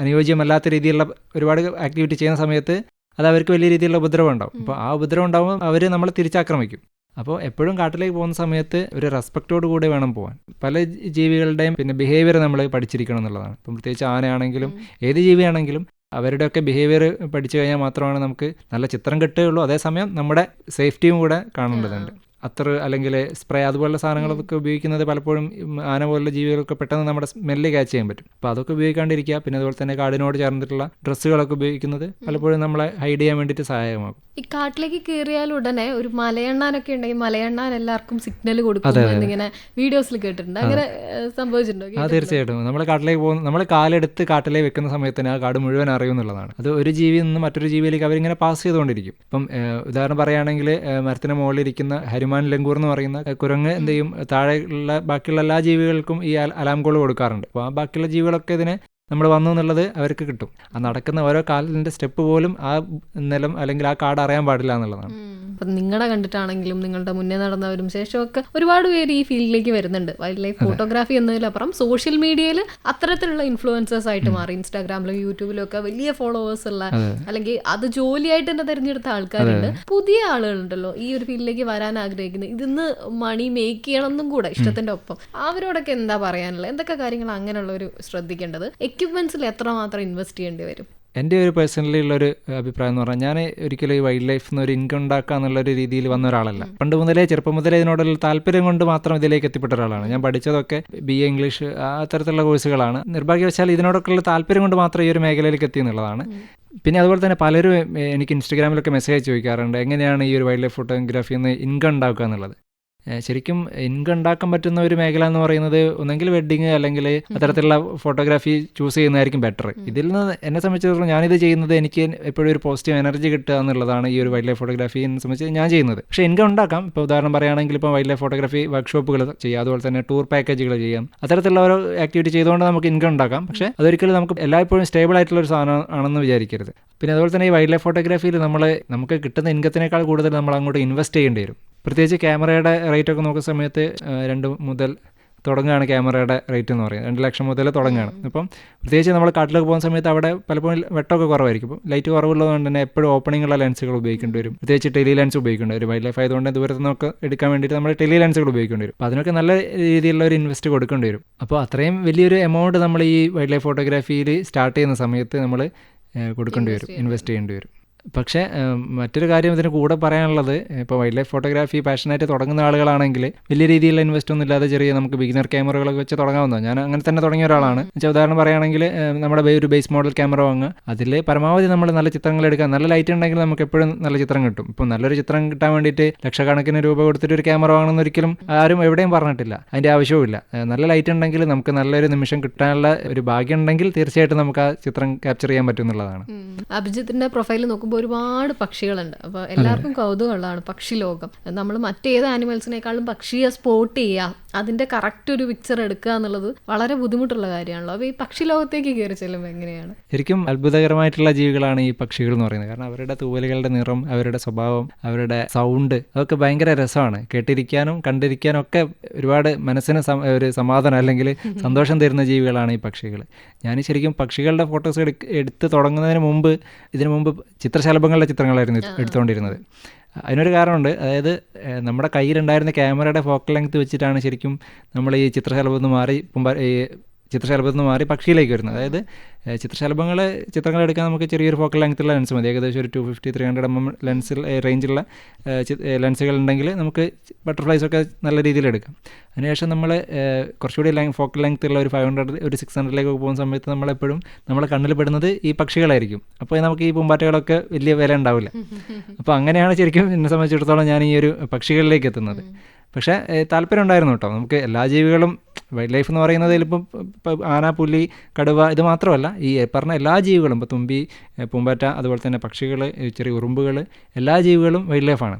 അനുയോജ്യമല്ലാത്ത രീതിയിലുള്ള ഒരുപാട് ആക്ടിവിറ്റി ചെയ്യുന്ന സമയത്ത് അത് അവർക്ക് വലിയ രീതിയിലുള്ള ഉപദ്രവം ഉണ്ടാവും. അപ്പോൾ ആ ഉപദ്രവം ഉണ്ടാകുമ്പോൾ അവർ നമ്മളെ തിരിച്ചാക്രമിക്കും. അപ്പോൾ എപ്പോഴും കാട്ടിലേക്ക് പോകുന്ന സമയത്ത് ഒരു റെസ്പെക്റ്റോട് കൂടെ വേണം പോകാൻ. പല ജീവികളുടെയും പിന്നെ ബിഹേവിയർ നമ്മൾ പഠിച്ചിരിക്കണം എന്നുള്ളതാണ്. ഇപ്പം പ്രത്യേകിച്ച് ആനയാണെങ്കിലും ഏത് ജീവിയാണെങ്കിലും അവരുടെയൊക്കെ ബിഹേവിയർ പഠിച്ചു കഴിഞ്ഞാൽ മാത്രമാണ് നമുക്ക് നല്ല ചിത്രം കിട്ടുകയുള്ളൂ. അതേസമയം നമ്മുടെ സേഫ്റ്റിയും കൂടെ കാണേണ്ടതുണ്ട്. അത്തർ അല്ലെങ്കിൽ സ്പ്രേ അതുപോലുള്ള സാധനങ്ങളൊക്കെ ഉപയോഗിക്കുന്നത് പലപ്പോഴും ആന പോലുള്ള ജീവികൾക്ക് പെട്ടെന്ന് നമ്മുടെ സ്മെല്ല് ക്യാച്ച് ചെയ്യാൻ പറ്റും. അപ്പോൾ അതൊക്കെ ഉപയോഗിക്കാണ്ടിരിക്കുക. പിന്നെ അതുപോലെ തന്നെ കാടിനോട് ചേർന്നിട്ടുള്ള ഡ്രസ്സുകളൊക്കെ ഉപയോഗിക്കുന്നത് പലപ്പോഴും നമ്മളെ ഹൈഡ് ചെയ്യാൻ വേണ്ടിയിട്ട് സഹായമാകും. ഈ കാട്ടിലേക്ക് കയറിയാൽ ഉടനെ ഒരു മലയണ്ണാനൊക്കെ ഉണ്ടെങ്കിൽ മലയണ്ണാൻ എല്ലാവർക്കും സിഗ്നൽ കൊടുക്കും എന്നിങ്ങനെ വീഡിയോസിൽ കേട്ടിട്ടുണ്ട്. അങ്ങനെ സംഭവിച്ചിട്ടുണ്ടോ? തീർച്ചയായിട്ടും. നമ്മൾ കാട്ടിലേക്ക് പോകുന്ന നമ്മൾ കാലെടുത്ത് കാട്ടിലേക്ക് വെക്കുന്ന സമയത്ത് തന്നെ ആ കാട് മുഴുവൻ അറിയും എന്നുള്ളതാണ്. അത് ഒരു ജീവിയിൽ നിന്ന് മറ്റൊരു ജീവിയിലേക്ക് അവരിങ്ങനെ പാസ് ചെയ്തുകൊണ്ടിരിക്കും. ഇപ്പം ഉദാഹരണം പറയുകയാണെങ്കിൽ മരത്തിന് മുകളിലിരിക്കുന്ന ഹരിമൃഗം ലുമാൻ ലങ്കൂർ എന്ന് പറയുന്ന കുരങ്ങ് എന്ത് ചെയ്യും, താഴെയുള്ള ബാക്കിയുള്ള എല്ലാ ജീവികൾക്കും ഈ അലാം കോൾ കൊടുക്കാറുണ്ട്. അപ്പോൾ ആ ബാക്കിയുള്ള ജീവികളൊക്കെ ഇതിനെ നമ്മൾ വന്നു എന്നുള്ളത് അവർക്ക് കിട്ടും. ആ നടക്കുന്ന ഓരോ കാലിൻ്റെ സ്റ്റെപ്പ് പോലും ആ നിലം അല്ലെങ്കിൽ ആ കാട് അറിയാൻ പാടില്ല എന്നുള്ളതാണ്. അപ്പം നിങ്ങളെ കണ്ടിട്ടാണെങ്കിലും നിങ്ങളുടെ മുന്നേ നടന്നവരും ശേഷമൊക്കെ ഒരുപാട് പേര് ഈ ഫീൽഡിലേക്ക് വരുന്നുണ്ട്. വൈൽഡ് ലൈഫ് ഫോട്ടോഗ്രാഫി എന്നതിലപ്പുറം സോഷ്യൽ മീഡിയയിൽ അത്തരത്തിലുള്ള ഇൻഫ്ലുവൻസേഴ്സ് ആയിട്ട് മാറി. ഇൻസ്റ്റാഗ്രാമിലും യൂട്യൂബിലും ഒക്കെ വലിയ ഫോളോവേഴ്സ് ഉള്ള, അല്ലെങ്കിൽ അത് ജോലിയായിട്ട് തന്നെ തിരഞ്ഞെടുത്ത ആൾക്കാരുണ്ട്. പുതിയ ആളുകളുണ്ടല്ലോ ഈ ഒരു ഫീൽഡിലേക്ക് വരാൻ ആഗ്രഹിക്കുന്നത്, ഇതിന്ന് മണി മേക്ക് ചെയ്യണം എന്നും കൂടെ ഇഷ്ടത്തിന്റെ ഒപ്പം. അവരോടൊക്കെ എന്താ പറയാനുള്ളത്? എന്തൊക്കെ കാര്യങ്ങൾ അങ്ങനെയുള്ള ഒരു ശ്രദ്ധിക്കേണ്ടത്? എക്യുപ്മെന്റ്സിൽ എത്രമാത്രം ഇൻവെസ്റ്റ് ചെയ്യേണ്ടി വരും? എൻ്റെ ഒരു പേഴ്സണലി ഉള്ളൊരു അഭിപ്രായം എന്ന് പറഞ്ഞാൽ, ഞാൻ ഒരിക്കലും ഈ വൈൽഡ് ലൈഫിൽ നിന്ന് ഒരു ഇൻകം ഉണ്ടാക്കുക എന്നുള്ളൊരു രീതിയിൽ വന്ന ഒരാളല്ല. പണ്ട് മുതലേ ചെറുപ്പം മുതലേ ഇതിനോടുള്ള താല്പര്യം കൊണ്ട് മാത്രം ഇതിലേക്ക് എത്തിപ്പെട്ട ഒരാളാണ്. ഞാൻ പഠിച്ചതൊക്കെ BA ഇംഗ്ലീഷ് ആ തരത്തിലുള്ള കോഴ്സുകളാണ്. നിർഭാഗ്യവശാൽ ഇതിനോടൊക്കെയുള്ള താല്പര്യം കൊണ്ട് മാത്രം ഈ ഒരു മേഖലയിലേക്ക് എത്തി എന്നുള്ളതാണ്. പിന്നെ അതുപോലെ തന്നെ പലരും എനിക്ക് ഇൻസ്റ്റഗ്രാമിലൊക്കെ മെസ്സേജ് ചോദിക്കാറുണ്ട്, എങ്ങനെയാണ് ഈ ഒരു വൈൽഡ് ലൈഫ് ഫോട്ടോഗ്രാഫിയിൽ നിന്ന് ഇൻകം ഉണ്ടാക്കുക എന്നുള്ളത്. ശരിക്കും ഇൻകം ഉണ്ടാക്കാൻ പറ്റുന്ന ഒരു മേഖല എന്ന് പറയുന്നത് ഒന്നെങ്കിൽ വെഡ്ഡിങ് അല്ലെങ്കിൽ അത്തരത്തിലുള്ള ഫോട്ടോഗ്രാഫി ചൂസ് ചെയ്യുന്നതായിരിക്കും ബെറ്റർ. ഇതിൽ നിന്ന് എന്നെ സംബന്ധിച്ചിടത്തോളം ഞാനിത് ചെയ്യുന്നത് എനിക്ക് എപ്പോഴും ഒരു പോസിറ്റീവ് എനർജി കിട്ടുക എന്നുള്ളതാണ് ഈ ഒരു വൈൽഡ് ലൈഫ് ഫോട്ടോഗ്രാഫി എന്നെ സംബന്ധിച്ച് ഞാൻ ചെയ്യുന്നത്. പക്ഷേ ഇൻകം ഉണ്ടാക്കാം. ഇപ്പോൾ ഉദാഹരണം പറയുകയാണെങ്കിൽ ഇപ്പോൾ വൈൽഡ് ലൈഫ് ഫോട്ടോഗ്രാഫി വർക്ക്ഷോപ്പുകൾ ചെയ്യാം, അതുപോലെ തന്നെ ടൂർ പാക്കേജുകൾ ചെയ്യാം. അത്തരത്തിലുള്ള ഓരോ ആക്ടിവിറ്റി ചെയ്തുകൊണ്ട് നമുക്ക് ഇൻകം ഉണ്ടാക്കാം. പക്ഷേ അതൊരിക്കലും നമുക്ക് എല്ലായ്പ്പോഴും സ്റ്റേബിൾ ആയിട്ടുള്ള ഒരു സാധനം ആണെന്ന് വിചാരിക്കരുത്. പിന്നെ അതുപോലെ തന്നെ ഈ വൈൽഡ് ലൈഫ് ഫോട്ടോഗ്രാഫിയിൽ നമുക്ക് കിട്ടുന്ന ഇൻകത്തിനേക്കാൾ കൂടുതൽ നമ്മൾ അങ്ങോട്ട് ഇൻവെസ്റ്റ് ചെയ്യേണ്ടി വരും. പ്രത്യേകിച്ച് ക്യാമറയുടെ റേറ്റ് ഒക്കെ നോക്കുന്ന സമയത്ത് 2 മുതൽ തുടങ്ങുകയാണ് ക്യാമറയുടെ റേറ്റ് എന്ന് പറയുന്നത്. 2 ലക്ഷം മുതൽ തുടങ്ങുകയാണ്. അപ്പം പ്രത്യേകിച്ച് നമ്മൾ കാട്ടിലൊക്കെ പോകുന്ന സമയത്ത് അവിടെ പലപ്പോഴും വെട്ടമൊക്കെ കുറവായിരിക്കും. ഇപ്പം ലൈറ്റ് കുറവുള്ളതുകൊണ്ട് തന്നെ എപ്പോഴും ഓപ്പണിംഗുള്ള ലെൻസുകൾ ഉപയോഗിക്കേണ്ടി വരും. പ്രത്യേകിച്ച് ടെലി ലെൻസ് ഉപയോഗിക്കേണ്ടി വരും. വൈൽഡ് ലൈഫ് ആയതുകൊണ്ട് ദൂരത്ത് നിന്നൊക്കെ എടുക്കാൻ വേണ്ടിയിട്ട് നമ്മൾ ടെലി ലെൻസുകൾ ഉപയോഗിക്കേണ്ടി വരും. അപ്പോൾ അതിനൊക്കെ നല്ല രീതിയിലുള്ള ഒരു ഇൻവെസ്റ്റ് കൊടുക്കേണ്ടി വരും. അപ്പോൾ അത്രയും വലിയൊരു എമൗണ്ട് നമ്മൾ ഈ വൈൽഡ് ലൈഫ് ഫോട്ടോഗ്രാഫിയിൽ സ്റ്റാർട്ട് ചെയ്യുന്ന സമയത്ത് നമ്മൾ കൊടുക്കേണ്ടി വരും, ഇൻവെസ്റ്റ് ചെയ്യേണ്ടി വരും. പക്ഷേ മറ്റൊരു കാര്യം ഇതിന് കൂടെ പറയാനുള്ളത്, ഇപ്പോൾ വൈൽഡ് ലൈഫ് ഫോട്ടോഗ്രാഫി പാഷനായിട്ട് തുടങ്ങുന്ന ആളുകളാണെങ്കിൽ വലിയ രീതിയിലുള്ള ഇൻവെസ്റ്റ് ഒന്നും ഇല്ലാതെ ചെറിയ നമുക്ക് ബിഗിനർ ക്യാമറകളൊക്കെ വെച്ച് തുടങ്ങാവുന്നതാണ്. ഞാൻ അങ്ങനെ തന്നെ തുടങ്ങിയ ഒരാളാണ്. ഉദാഹരണം പറയുകയാണെങ്കിൽ നമ്മുടെ ഒരു ബേസ് മോഡൽ ക്യാമറ വാങ്ങുക, അതിൽ പരമാവധി നമ്മൾ നല്ല ചിത്രങ്ങൾ എടുക്കുക. നല്ല ലൈറ്റ് ഉണ്ടെങ്കിൽ നമുക്ക് എപ്പോഴും നല്ല ചിത്രം കിട്ടും. ഇപ്പോൾ നല്ലൊരു ചിത്രം കിട്ടാൻ വേണ്ടിയിട്ട് ലക്ഷക്കണക്കിന് രൂപ കൊടുത്തിട്ട് ഒരു ക്യാമറ വാങ്ങണമെന്ന് ഒരിക്കലും ആരും എവിടെയും പറഞ്ഞിട്ടില്ല. അതിൻ്റെ ആവശ്യവുമില്ല. നല്ല ലൈറ്റ് ഉണ്ടെങ്കിൽ നമുക്ക് നല്ലൊരു നിമിഷം കിട്ടാനുള്ള ഒരു ഭാഗ്യം ഉണ്ടെങ്കിൽ തീർച്ചയായിട്ടും നമുക്ക് ആ ചിത്രം ക്യാപ്ചർ ചെയ്യാൻ പറ്റും എന്നുള്ളതാണ്. അഭിജിത്തിന്റെ പ്രൊഫൈൽ നോക്കുമ്പോൾ ഒരുപാട് പക്ഷികളുണ്ട്. അപ്പോൾ എല്ലാവർക്കും കൗതുകമുള്ളതാണ് പക്ഷി ലോകം. നമ്മൾ മറ്റേത് ആനിമൽസിനേക്കാളും പക്ഷിയെ സ്പോട്ട് ചെയ്യുക, അതിന്റെ കറക്റ്റ് ഒരു പിക്ചർ എടുക്കുക എന്നുള്ളത് വളരെ ബുദ്ധിമുട്ടുള്ള കാര്യമാണല്ലോ. അപ്പോൾ ഈ പക്ഷി ലോകത്തേക്ക് കയറി ചെല്ലുമ്പോൾ എങ്ങനെയാണ്? ശരിക്കും അത്ഭുതകരമായിട്ടുള്ള ജീവികളാണ് ഈ പക്ഷികൾ എന്ന് പറയുന്നത്. കാരണം അവരുടെ തൂവലുകളുടെ നിറം, അവരുടെ സ്വഭാവം, അവരുടെ സൗണ്ട്, അതൊക്കെ ഭയങ്കര രസമാണ്. കേട്ടിരിക്കാനും കണ്ടിരിക്കാനും ഒക്കെ ഒരുപാട് മനസ്സിന് ഒരു സമാധാനം അല്ലെങ്കിൽ സന്തോഷം തരുന്ന ജീവികളാണ് ഈ പക്ഷികൾ. ഞാൻ ശരിക്കും പക്ഷികളുടെ ഫോട്ടോസ് എടുത്ത് തുടങ്ങുന്നതിന് മുമ്പ് ചിത്രശലഭങ്ങളുടെ ചിത്രങ്ങളായിരുന്നു എടുത്തുകൊണ്ടിരുന്നത്. അതിനൊരു കാരണമുണ്ട്. അതായത് നമ്മുടെ കയ്യിലുണ്ടായിരുന്ന ക്യാമറയുടെ ഫോക്കൽ ലെങ്ത് വെച്ചിട്ടാണ് ശരിക്കും നമ്മൾ ഈ ചിത്രശലഭത്തിൽ നിന്ന് മാറി പക്ഷിയിലേക്ക് വരുന്നത്. അതായത് ചിത്രങ്ങൾ എടുക്കാൻ നമുക്ക് ചെറിയൊരു ഫോക്കൽ ലെങ്ത്തുള്ള ലെൻസ് മതി. ഏകദേശം ഒരു 250-300 mm ലെൻസിൽ റേഞ്ചുള്ള ലെൻസുകൾ ഉണ്ടെങ്കിൽ നമുക്ക് ബട്ടർഫ്ലൈസൊക്കെ നല്ല രീതിയിൽ എടുക്കാം. അതിനുശേഷം നമ്മൾ കുറച്ചുകൂടി ഫോക്കൽ ലെങ്ത് ഉള്ള ഒരു 500 ഒരു 600 പോകുന്ന സമയത്ത് നമ്മളെപ്പോഴും നമ്മളെ കണ്ണിൽ പെടുന്നത് ഈ പക്ഷികളായിരിക്കും. അപ്പോൾ നമുക്ക് ഈ പൂമ്പാറ്റകളൊക്കെ വലിയ വില ഉണ്ടാവില്ല. അപ്പോൾ അങ്ങനെയാണ് ശരിക്കും എന്നെ സംബന്ധിച്ചിടത്തോളം ഞാൻ ഈ ഒരു പക്ഷികളിലേക്ക് എത്തുന്നത്. പക്ഷേ താല്പര്യം ഉണ്ടായിരുന്നു കേട്ടോ. നമുക്ക് എല്ലാ ജീവികളും വൈൽഡ് ലൈഫ് എന്ന് പറയുന്നത് ചിലപ്പം ആന, പുലി, കടുവ ഇത് മാത്രമല്ല, ഈ പറഞ്ഞ എല്ലാ ജീവികളും, ഇപ്പോൾ തുമ്പി, പൂമ്പാറ്റ, അതുപോലെ തന്നെ പക്ഷികൾ, ചെറിയ ഉറുമ്പുകൾ, എല്ലാ ജീവികളും വൈൽഡ് ലൈഫാണ്.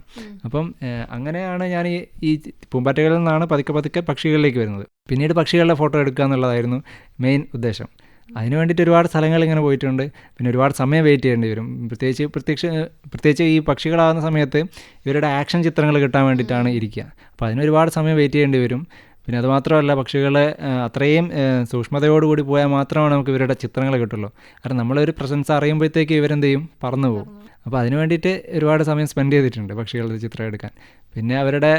അപ്പം അങ്ങനെയാണ് ഞാൻ ഈ പൂമ്പാറ്റകളിൽ നിന്നാണ് പതുക്കെ പക്ഷികളിലേക്ക് വരുന്നത്. പിന്നീട് പക്ഷികളുടെ ഫോട്ടോ എടുക്കുക എന്നുള്ളതായിരുന്നു മെയിൻ ഉദ്ദേശം. അതിന് വേണ്ടിയിട്ട് ഒരുപാട് സ്ഥലങ്ങൾ ഇങ്ങനെ പോയിട്ടുണ്ട്. പിന്നെ ഒരുപാട് സമയം വെയിറ്റ് ചെയ്യേണ്ടി വരും. പ്രത്യേകിച്ച് ഈ പക്ഷികളാകുന്ന സമയത്ത് ഇവരുടെ ആക്ഷൻ ചിത്രങ്ങൾ കിട്ടാൻ വേണ്ടിയിട്ടാണ് ഇരിക്കുക. അപ്പോൾ അതിനൊരുപാട് സമയം വെയിറ്റ് ചെയ്യേണ്ടി വരും. പിന്നെ അതുമാത്രമല്ല, പക്ഷികളെ അത്രയും സൂക്ഷ്മതയോടുകൂടി പോയാൽ മാത്രമാണ് നമുക്ക് ഇവരുടെ ചിത്രങ്ങൾ കിട്ടുള്ളൂ. കാരണം നമ്മളൊരു പ്രസൻസ് അറിയുമ്പോഴത്തേക്ക് ഇവരെന്ത് ചെയ്യും, പറന്നു പോകും. അപ്പോൾ അതിന് വേണ്ടിയിട്ട് ഒരുപാട് സമയം സ്പെൻഡ് ചെയ്തിട്ടുണ്ട് പക്ഷികളുടെ ചിത്രം എടുക്കാൻ. പിന്നെ അവരുടെ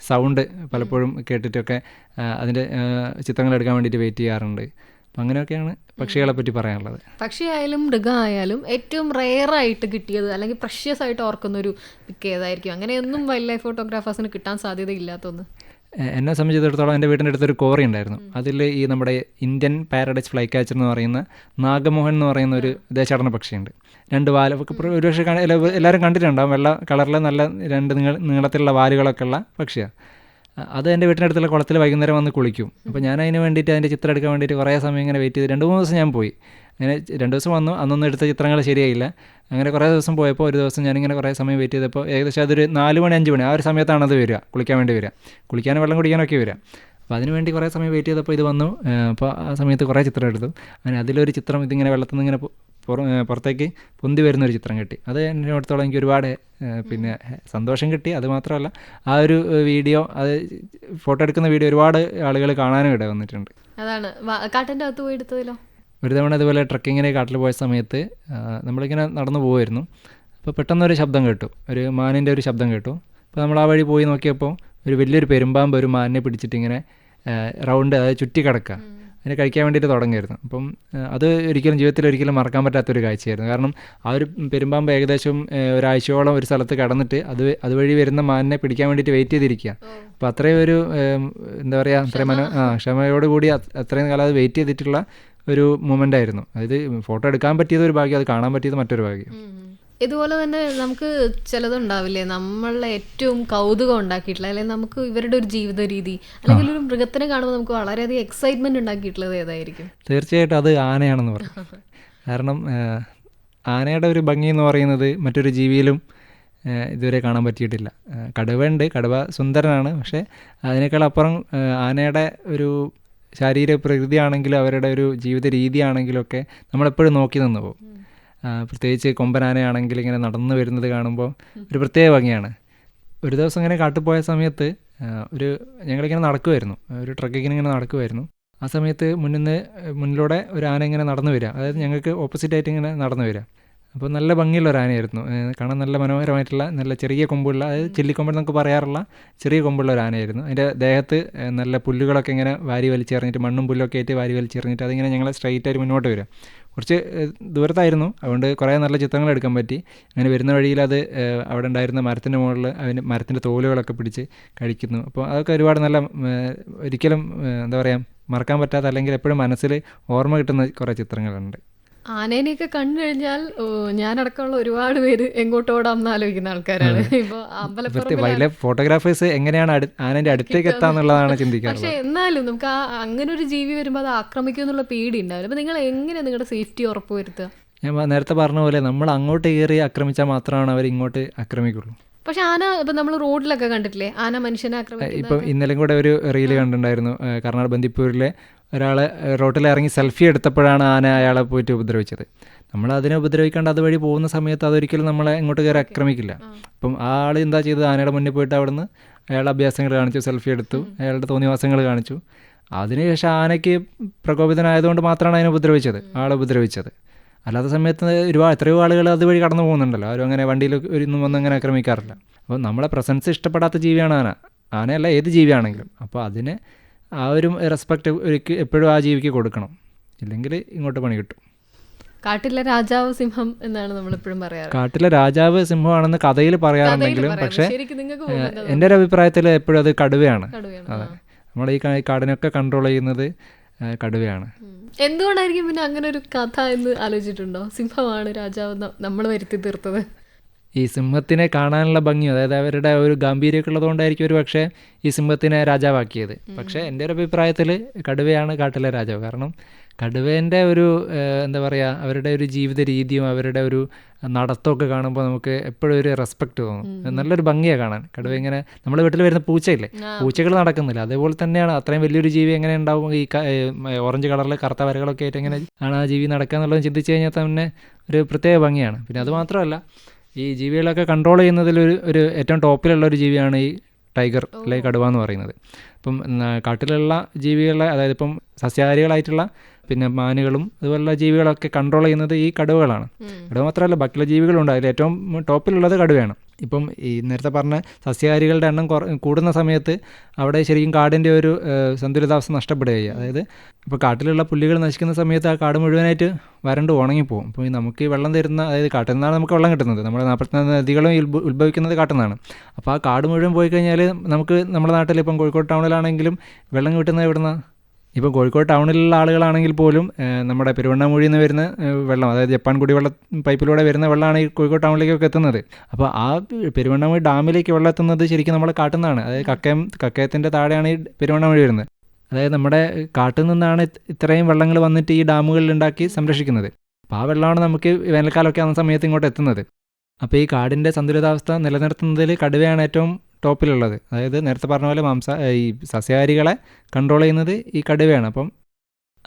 സൗണ്ട് പലപ്പോഴും കേട്ടിട്ടൊക്കെ അതിൻ്റെ ചിത്രങ്ങൾ എടുക്കാൻ വേണ്ടിയിട്ട് വെയിറ്റ് ചെയ്യാറുണ്ട്. അപ്പം അങ്ങനെയൊക്കെയാണ് പക്ഷികളെ പറ്റി പറയാനുള്ളത്. പക്ഷിയായാലും മൃഗമായാലും ഏറ്റവും റെയറായിട്ട് കിട്ടിയത് അല്ലെങ്കിൽ പ്രഷ്യസ് ആയിട്ട് ഓർക്കുന്നൊരു പിക്ക് ഏതായിരിക്കും? അങ്ങനെയൊന്നും വൈൽഡ് ലൈഫ് ഫോട്ടോഗ്രാഫേഴ്സിന് കിട്ടാൻ സാധ്യതയില്ലാത്തൊന്ന്. എന്നെ സംബന്ധിച്ചിടത്തോളം എൻ്റെ വീടിൻ്റെ അടുത്തൊരു കോറി ഉണ്ടായിരുന്നു. അതിൽ ഈ നമ്മുടെ ഇന്ത്യൻ പാരഡൈസ് ഫ്ലൈ ക്യാച്ചർ എന്ന് പറയുന്ന നാഗമോഹൻ എന്ന് പറയുന്ന ഒരു ദേശാടന പക്ഷിയുണ്ട്. 2 വാലൊക്കെ ഒരുപക്ഷെ എല്ലാവരും കണ്ടിട്ടുണ്ടാകും. വെള്ള കളറിൽ നല്ല 2 നീളത്തിലുള്ള വാലുകളൊക്കെ ഉള്ള പക്ഷിയാണ്. അത് എൻ്റെ വീട്ടിനടുത്തുള്ള കുളത്തിൽ വൈകുന്നേരം വന്ന് കുളിക്കും. അപ്പോൾ ഞാൻ അതിന് വേണ്ടിയിട്ട് അതിൻ്റെ ചിത്രം എടുക്കാൻ വേണ്ടിയിട്ട് കുറേ സമയം ഇങ്ങനെ വെയിറ്റ് ചെയ്ത് 2-3 ദിവസം ഞാൻ പോയി. അങ്ങനെ 2 ദിവസം വന്നു, അന്നൊന്നും എടുത്ത ചിത്രങ്ങൾ ശരിയായില്ല. അങ്ങനെ കുറേ ദിവസം പോയപ്പോൾ ഒരു ദിവസം ഞാനിങ്ങനെ കുറേ സമയം വെയിറ്റ് ചെയ്തപ്പോൾ ഏകദേശം അതൊരു 4 മണി 5 മണി ആ ഒരു സമയത്താണ് അത് വരിക, കുളിക്കാൻ വേണ്ടി വരിക, കുളിക്കാനും വെള്ളം കുടിക്കാനൊക്കെ വരിക. അപ്പോൾ അതിന് വേണ്ടി കുറേ സമയം വെയിറ്റ് ചെയ്തപ്പോൾ ഇത് വന്നു. അപ്പോൾ ആ സമയത്ത് കുറേ ചിത്രം എടുത്തു. അങ്ങനെ അതിലൊരു ചിത്രം ഇതിങ്ങനെ വെള്ളത്തിൽ നിന്ന് ഇങ്ങനെ പുറത്തേക്ക് പൊന്തി വരുന്നൊരു ചിത്രം കിട്ടി. അത് എന്നെ അടുത്തോളം എനിക്ക് ഒരുപാട് പിന്നെ സന്തോഷം കിട്ടി. അതുമാത്രമല്ല ആ ഒരു വീഡിയോ, അത് ഫോട്ടോ എടുക്കുന്ന വീഡിയോ ഒരുപാട് ആളുകൾ കാണാനും ഇട വന്നിട്ടുണ്ട്. അതാണ് കാട്ടിൻ്റെ അകത്ത് പോയി എടുത്തതിലോ. ഒരു തവണ ഇതുപോലെ ട്രക്കിങ്ങിന് കാട്ടിൽ പോയ സമയത്ത് നമ്മളിങ്ങനെ നടന്നു പോകുമായിരുന്നു. അപ്പോൾ പെട്ടെന്നൊരു ശബ്ദം കേട്ടു, ഒരു മാനിൻ്റെ ഒരു ശബ്ദം കേട്ടു. അപ്പോൾ നമ്മൾ ആ വഴി പോയി നോക്കിയപ്പോൾ ഒരു വലിയൊരു പെരുമ്പാമ്പ് ഒരു മാനിനെ പിടിച്ചിട്ട് ഇങ്ങനെ റൗണ്ട്, അതായത് ചുറ്റി കിടക്കുക, അതിനെ കഴിക്കാൻ വേണ്ടിയിട്ട് തുടങ്ങിയിരുന്നു. അപ്പം അത് ജീവിതത്തിൽ മറക്കാൻ പറ്റാത്തൊരു കാഴ്ചയായിരുന്നു. കാരണം ആ ഒരു പെരുമ്പാമ്പ് ഏകദേശം ഒരാഴ്ചയോളം ഒരു സ്ഥലത്ത് കടന്നിട്ട് അതുവഴി വരുന്ന മാനിനെ പിടിക്കാൻ വേണ്ടിയിട്ട് വെയിറ്റ് ചെയ്തിരിക്കുക. അപ്പോൾ അത്രയും ഒരു എന്താ പറയുക, അത്രയും ക്ഷമയോടുകൂടി അത്രയും കാലം അത് വെയിറ്റ് ചെയ്തിട്ടുള്ള ഒരു മൊമെൻ്റ് ആയിരുന്നു. അതായത് ഫോട്ടോ എടുക്കാൻ പറ്റിയത് ഒരു ഭാഗ്യം, അത് കാണാൻ പറ്റിയത് മറ്റൊരു ഭാഗ്യം. ഇതുപോലെ തന്നെ നമുക്ക് ചിലതുണ്ടാവില്ലേ, നമ്മളെ ഏറ്റവും കൗതുകം ഉണ്ടാക്കിയിട്ടുള്ള, അല്ലെങ്കിൽ നമുക്ക് ഇവരുടെ ഒരു ജീവിത രീതി, അല്ലെങ്കിൽ ഒരു മൃഗത്തിനെ കാണുമ്പോൾ നമുക്ക് വളരെയധികം എക്സൈറ്റ്മെന്റ് ഉണ്ടാക്കിയിട്ടുള്ളത് ഏതായിരിക്കും? തീർച്ചയായിട്ടും അത് ആനയാണെന്ന് പറയും. കാരണം ആനയുടെ ഒരു ഭംഗി എന്ന് പറയുന്നത് മറ്റൊരു ജീവിയിലും ഇതുവരെ കാണാൻ പറ്റിയിട്ടില്ല. കടുവയുണ്ട്, കടുവ സുന്ദരനാണ്. പക്ഷേ അതിനേക്കാൾ അപ്പുറം ആനയുടെ ഒരു ശാരീരിക പ്രകൃതിയാണെങ്കിലും അവരുടെ ഒരു ജീവിത രീതിയാണെങ്കിലും ഒക്കെ നമ്മളെപ്പോഴും നോക്കി നിന്ന് പോകും. പ്രത്യേകിച്ച് കൊമ്പനാനയാണെങ്കിൽ ഇങ്ങനെ നടന്നു വരുന്നത് കാണുമ്പോൾ ഒരു പ്രത്യേക ഭംഗിയാണ്. ഒരു ദിവസം ഇങ്ങനെ കാട്ടിൽ പോയ സമയത്ത് ഞങ്ങളിങ്ങനെ നടക്കുമായിരുന്നു, ഒരു ട്രക്കിങ്ങിന് ഇങ്ങനെ നടക്കുമായിരുന്നു. ആ സമയത്ത് മുന്നിലൂടെ ഒരു ആന ഇങ്ങനെ നടന്നു വരിക, അതായത് ഞങ്ങൾക്ക് ഓപ്പോസിറ്റായിട്ട് ഇങ്ങനെ നടന്നു വരിക. അപ്പോൾ നല്ല ഭംഗിയുള്ള ഒരു ആനയായിരുന്നു, കാണാൻ നല്ല മനോഹരമായിട്ടുള്ള നല്ല ചെറിയ കൊമ്പുള്ള, അതായത് ചില്ലിക്കൊമ്പൻ നമുക്ക് പറയാറുള്ള ചെറിയ കൊമ്പുള്ള ഒരു ആനയായിരുന്നു. അതിൻ്റെ ദേഹത്ത് നല്ല പുല്ലുകളൊക്കെ ഇങ്ങനെ വാരി വലിച്ചെറിഞ്ഞിട്ട്, മണ്ണും പുല്ലൊക്കെ ആയിട്ട് വാരി വലിച്ചെറിഞ്ഞിട്ട് അതിങ്ങനെ ഞങ്ങളെ സ്ട്രൈറ്റായിട്ട് മുന്നോട്ട് വരിക. കുറച്ച് ദൂരത്തായിരുന്നു, അതുകൊണ്ട് കുറേ നല്ല ചിത്രങ്ങൾ എടുക്കാൻ പറ്റി. അങ്ങനെ വരുന്ന വഴിയിൽ അത് അവിടെ ഉണ്ടായിരുന്ന മരത്തിൻ്റെ മുകളിൽ അതിന് മരത്തിൻ്റെ തോലുകളൊക്കെ പിടിച്ച് കഴിക്കുന്നു. അപ്പോൾ അതൊക്കെ ഒരുപാട് നല്ല, ഒരിക്കലും എന്താ പറയുക, മറക്കാൻ പറ്റാത്ത അല്ലെങ്കിൽ എപ്പോഴും മനസ്സിൽ ഓർമ്മ കിട്ടുന്ന കുറേ ചിത്രങ്ങളുണ്ട്. ആനേനെയൊക്കെ കണ്ടു കഴിഞ്ഞാൽ ഞാനടക്കമുള്ള ഒരുപാട് പേര് എങ്ങോട്ട് ഓടാമെന്ന് ആലോചിക്കുന്ന ആൾക്കാരാണ്. ഇപ്പോൾ വൈൽഡ് ലൈഫ് ഫോട്ടോഗ്രാഫേഴ്സ് എങ്ങനെയാണ് ആനേൻ്റെ അടുത്തേക്ക് എത്താന്നുള്ളതാണ് ചിന്തിക്കാറ്. പക്ഷെ എന്നാലും നമുക്ക് അങ്ങനെ ഒരു ജീവി വരുമ്പോൾ അത് ആക്രമിക്കും എന്നുള്ള പേടി ഉണ്ടാവില്ല. അപ്പോൾ നിങ്ങൾ എങ്ങനെ നിങ്ങളുടെ സേഫ്റ്റി ഉറപ്പുവരുത്തുക? ഞാൻ നേരത്തെ പറഞ്ഞ പോലെ നമ്മൾ അങ്ങോട്ട് കയറി ആക്രമിച്ചാൽ മാത്രമാണ് അവർ ഇങ്ങോട്ട് ആക്രമിക്കുള്ളൂ. പക്ഷെ ആന ഇപ്പം നമ്മൾ റോഡിലൊക്കെ കണ്ടിട്ടില്ലേ ആന മനുഷ്യനെ ആക്രമിക്കുന്നത്? ഇപ്പം ഇന്നലെ കൂടെ ഒരു റീല് കണ്ടിട്ടുണ്ടായിരുന്നു. കർണാടക ബന്ദിപ്പൂരിലെ ഒരാൾ റോട്ടിൽ ഇറങ്ങി സെൽഫി എടുത്തപ്പോഴാണ് ആന അയാളെ പോയിട്ട് ഉപദ്രവിച്ചത്. നമ്മൾ അതിനെ ഉപദ്രവിക്കാണ്ട് അതുവഴി പോകുന്ന സമയത്ത് അതൊരിക്കലും നമ്മളെ ഇങ്ങോട്ട് കയറി ആക്രമിക്കില്ല. അപ്പം ആ ആൾ എന്താ ചെയ്തത്, ആനയുടെ മുന്നിൽ പോയിട്ട് അവിടുന്ന് അയാളുടെ അഭ്യാസങ്ങൾ കാണിച്ചു, സെൽഫി എടുത്തു, അയാളുടെ തോന്നിവാസങ്ങൾ കാണിച്ചു. അതിനുശേഷം ആനയ്ക്ക് പ്രകോപിതനായതുകൊണ്ട് മാത്രമാണ് അതിനെ ആളെ ഉപദ്രവിച്ചത്. അല്ലാത്ത സമയത്ത് എത്രയോ ആളുകൾ അതുവഴി കടന്നു പോകുന്നുണ്ടല്ലോ, ആരും അങ്ങനെ വണ്ടിയിൽ ഒന്നും വന്ന് അങ്ങനെ ആക്രമിക്കാറില്ല. അപ്പോൾ നമ്മളെ പ്രസൻസ് ഇഷ്ടപ്പെടാത്ത ജീവിയാണ് ആനയല്ല ഏത് ജീവിയാണെങ്കിലും. അപ്പോൾ അതിന് ആ ഒരു റെസ്പെക്റ്റ് എപ്പോഴും ആ ജീവിക്ക് കൊടുക്കണം, ഇല്ലെങ്കിൽ ഇങ്ങോട്ട് പണി കിട്ടും. കാട്ടിലെ രാജാവ് സിംഹം എന്നാണ് നമ്മളെപ്പോഴും പറയാറ്. കാട്ടിലെ രാജാവ് സിംഹമാണെന്ന് കഥയിൽ പറയാറുണ്ടെങ്കിലും പക്ഷേ എൻ്റെ ഒരു അഭിപ്രായത്തിൽ എപ്പോഴും അത് കടുവയാണ്. അതെ, നമ്മൾ ഈ കാടിനൊക്കെ കൺട്രോൾ ചെയ്യുന്നത് കടുവയാണ്. എന്തുകൊണ്ടായിരിക്കും പിന്നെ അങ്ങനെ ഒരു കഥ എന്ന് ആലോചിച്ചിട്ടുണ്ടോ? സിംഹമാണ് രാജാവ് നമ്മൾ വരുത്തി തീർത്തത്. ഈ സിംഹത്തിനെ കാണാനുള്ള ഭംഗി, അതായത് അവരുടെ ഒരു ഗാംഭീര്യമൊക്കെ ഉള്ളതുകൊണ്ടായിരിക്കും ഒരു പക്ഷേ ഈ സിംഹത്തിനെ രാജാവാക്കിയത്. പക്ഷേ എൻ്റെ ഒരു അഭിപ്രായത്തിൽ കടുവയാണ് കാട്ടിലെ രാജാവ്. കാരണം കടുവേൻ്റെ ഒരു എന്താ പറയുക, അവരുടെ ഒരു ജീവിത രീതിയും അവരുടെ ഒരു നടത്തമൊക്കെ കാണുമ്പോൾ നമുക്ക് എപ്പോഴും ഒരു റെസ്പെക്റ്റ് തോന്നും. നല്ലൊരു ഭംഗിയാണ് കാണാൻ. കടുവ ഇങ്ങനെ നമ്മുടെ വീട്ടിൽ വരുന്ന പൂച്ചയില്ലേ, പൂച്ചകൾ നടക്കുന്നില്ല, അതേപോലെ തന്നെയാണ് അത്രയും വലിയൊരു ജീവി എങ്ങനെ ഉണ്ടാവും, ഈ ഓറഞ്ച് കളറിൽ കറുത്ത വരകളൊക്കെ ആയിട്ട് എങ്ങനെ ആണ് ആ ജീവി നടക്കുക എന്നുള്ളത് ചിന്തിച്ച് കഴിഞ്ഞാൽ തന്നെ ഒരു പ്രത്യേക ഭംഗിയാണ്. പിന്നെ അതുമാത്രമല്ല, ഈ ജീവികളൊക്കെ കൺട്രോൾ ചെയ്യുന്നതിൽ ഒരു ഏറ്റവും ടോപ്പിലുള്ള ഒരു ജീവിയാണ് ഈ ടൈഗർ അല്ലെങ്കിൽ കടുവ എന്ന് പറയുന്നത്. ഇപ്പം കാട്ടിലുള്ള ജീവികളെ, അതായത് ഇപ്പം സസ്യാഹാരികളായിട്ടുള്ള പിന്നെ മാനുകളും അതുപോലുള്ള ജീവികളൊക്കെ കൺട്രോൾ ചെയ്യുന്നത് ഈ കടുവകളാണ്. കടുവ മാത്രമല്ല ബാക്കിയുള്ള ജീവികളുണ്ട്, അതിൽ ഏറ്റവും ടോപ്പിലുള്ളത് കടുവയാണ്. ഇപ്പം ഈ നേരത്തെ പറഞ്ഞ സസ്യാഹാരികളുടെ എണ്ണം കൂടുന്ന സമയത്ത് അവിടെ ശരിക്കും കാടിൻ്റെ ഒരു സന്തുലിതാവസ്ഥ നഷ്ടപ്പെടുകയാണ്. അതായത് ഇപ്പോൾ കാട്ടിലുള്ള പുല്ലുകൾ നശിക്കുന്ന സമയത്ത് ആ കാട് മുഴുവനായിട്ട് വരണ്ട് ഉണങ്ങിപ്പോകും. അപ്പോൾ നമുക്ക് ഈ വെള്ളം തരുന്ന, അതായത് കാട്ടിൽ നിന്നാണ് നമുക്ക് വെള്ളം കിട്ടുന്നത്, നമ്മുടെ 44 നദികളും ഉത്ഭവിക്കുന്നത് കാട്ടിൽ നിന്നാണ്. അപ്പോൾ ആ കാട് മുഴുവൻ പോയി കഴിഞ്ഞാൽ നമുക്ക് നമ്മുടെ നാട്ടിൽ ഇപ്പം കോഴിക്കോട് ടൗണിലാണെങ്കിലും വെള്ളം കിട്ടുന്നത് എവിടുന്നാണ്? ഇപ്പോൾ കോഴിക്കോട് ടൗണിലുള്ള ആളുകളാണെങ്കിൽ പോലും നമ്മുടെ പെരുവണ്ണാമൂഴിയിൽ നിന്ന് വരുന്ന വെള്ളം, അതായത് ജപ്പാൻ കുടിവെള്ള പൈപ്പിലൂടെ വരുന്ന വെള്ളമാണ് ഈ കോഴിക്കോട് ടൗണിലേക്കൊക്കെ എത്തുന്നത്. അപ്പോൾ ആ പെരുവണ്ണാമൂഴി ഡാമിലേക്ക് വെള്ളം എത്തുന്നത് ശരിക്കും നമ്മളെ കാട്ടുന്നതാണ്. അതായത് കക്കയത്തിൻ്റെ താഴെയാണ് ഈ പെരുവണ്ണാമൂഴി വരുന്നത്. അതായത് നമ്മുടെ കാട്ടിൽ നിന്നാണ് ഇത്രയും വെള്ളങ്ങൾ വന്നിട്ട് ഈ ഡാമുകളിൽ ഉണ്ടാക്കി സംരക്ഷിക്കുന്നത്. അപ്പോൾ ആ വെള്ളമാണ് നമുക്ക് വേനൽക്കാലമൊക്കെ ആവുന്ന സമയത്ത് ഇങ്ങോട്ട് എത്തുന്നത്. അപ്പോൾ ഈ കാടിൻ്റെ സന്തുലിതാവസ്ഥ നിലനിർത്തുന്നതിൽ കടുവയാണ് ഏറ്റവും ടോപ്പിലുള്ളത്. അതായത് നേരത്തെ പറഞ്ഞ പോലെ ഈ സസ്യഹാരികളെ കൺട്രോൾ ചെയ്യുന്നത് ഈ കടുവയാണ്.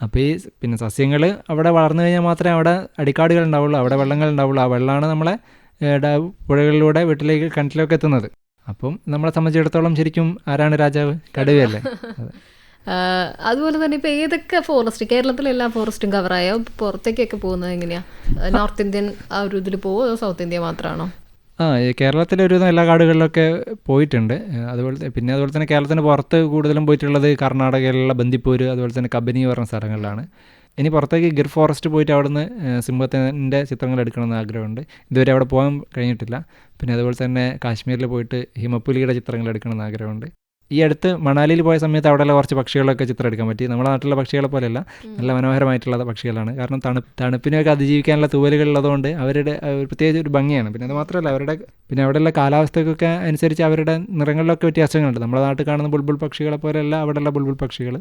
അപ്പോൾ ഈ പിന്നെ സസ്യങ്ങൾ അവിടെ വളർന്നു കഴിഞ്ഞാൽ മാത്രമേ അവിടെ അടിക്കാടുകൾ ഉണ്ടാവുള്ളൂ, അവിടെ വെള്ളങ്ങൾ ഉണ്ടാവുള്ളൂ. ആ വെള്ളമാണ് നമ്മളെ പുഴകളിലൂടെ വീട്ടിലേക്ക് കിണറ്റിലൊക്കെ എത്തുന്നത്. അപ്പം നമ്മളെ സംബന്ധിച്ചിടത്തോളം ശരിക്കും ആരാണ് രാജാവ്? കടുവയല്ലേ. അതുപോലെ തന്നെ ഇപ്പൊ ഏതൊക്കെ ഫോറസ്റ്റ്, കേരളത്തിലെ എല്ലാ ഫോറസ്റ്റും കവറായോ? പുറത്തേക്കൊക്കെ പോകുന്നത് എങ്ങനെയാ? നോർത്ത് ഇന്ത്യൻ ആ ഒരു ഇതിൽ പോവോ അതോ സൗത്ത് ഇന്ത്യ മാത്രമാണോ? കേരളത്തിലെ ഒരുവിധം എല്ലാ കാടുകളിലൊക്കെ പോയിട്ടുണ്ട്. അതുപോലെ തന്നെ കേരളത്തിന് പുറത്ത് കൂടുതലും പോയിട്ടുള്ളത് കർണാടകയിലുള്ള ബന്ദിപ്പൂര്, അതുപോലെ തന്നെ കബനി പറഞ്ഞ സ്ഥലങ്ങളിലാണ്. ഇനി പുറത്തേക്ക് ഗിർ ഫോറസ്റ്റ് പോയിട്ട് അവിടുന്ന് സിംഹത്തിൻ്റെ ചിത്രങ്ങൾ എടുക്കണമെന്ന് ആഗ്രഹമുണ്ട്. ഇതുവരെ അവിടെ പോകാൻ കഴിഞ്ഞിട്ടില്ല. പിന്നെ അതുപോലെ തന്നെ കാശ്മീരിൽ പോയിട്ട് ഹിമപ്പുലിയുടെ ചിത്രങ്ങൾ എടുക്കണമെന്ന് ആഗ്രഹമുണ്ട്. ഈ അടുത്ത് മണാലിയിൽ പോയ സമയത്ത് അവിടെയുള്ള കുറച്ച് പക്ഷികളൊക്കെ ചിത്രം എടുക്കാൻ പറ്റി. നമ്മുടെ നാട്ടിലുള്ള പക്ഷികളെ പോലെയല്ല, നല്ല മനോഹരമായിട്ടുള്ള പക്ഷികളാണ്. കാരണം തണുപ്പിനൊക്കെ അതിജീവിക്കാനുള്ള തൂവലുകളുള്ളതുകൊണ്ട് അവരുടെ പ്രത്യേകിച്ച് ഒരു ഭംഗിയാണ്. പിന്നെ അത് മാത്രമല്ല അവിടെയുള്ള കാലാവസ്ഥയ്ക്കൊക്കെ അനുസരിച്ച് അവരുടെ നിറങ്ങളിലൊക്കെ വ്യത്യാസങ്ങളുണ്ട്. നമ്മുടെ നാട്ടിൽ കാണുന്ന ബുൾബുൾ പക്ഷികളെ പോലെയല്ല അവിടെയുള്ള ബുൾബുൾ പക്ഷികൾ.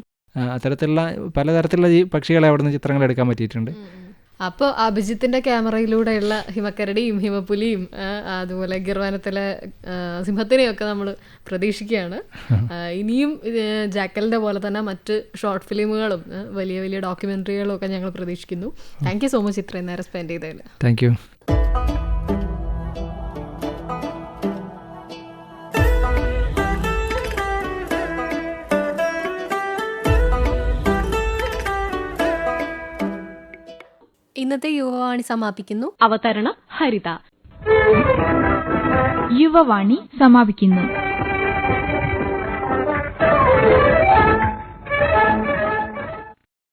അത്തരത്തിലുള്ള പലതരത്തിലുള്ള ചിത്രങ്ങളെ അവിടെ നിന്ന് ചിത്രങ്ങൾ എടുക്കാൻ പറ്റിയിട്ടുണ്ട്. അപ്പോൾ അഭിജിത്തിന്റെ ക്യാമറയിലൂടെയുള്ള ഹിമക്കരടിയും ഹിമപ്പുലിയും അതുപോലെ ഗിർവാനത്തിലെ സിംഹത്തിനെയൊക്കെ നമ്മൾ പ്രതീക്ഷിക്കുകയാണ്. ഇനിയും ജാക്കലിന്റെ പോലെ തന്നെ മറ്റ് ഷോർട്ട് ഫിലിമുകളും വലിയ വലിയ ഡോക്യുമെന്ററികളും ഒക്കെ ഞങ്ങൾ പ്രതീക്ഷിക്കുന്നു. താങ്ക് യു സോ മച്ച് ഇത്രയും നേരം സ്പെൻഡ് ചെയ്തതിൽ. Thank you. ഇന്നത്തെ യുവവാണി സമാപിക്കുന്നു. അവതരണം ഹരിത. യുവവാണി സമാപിക്കുന്നു.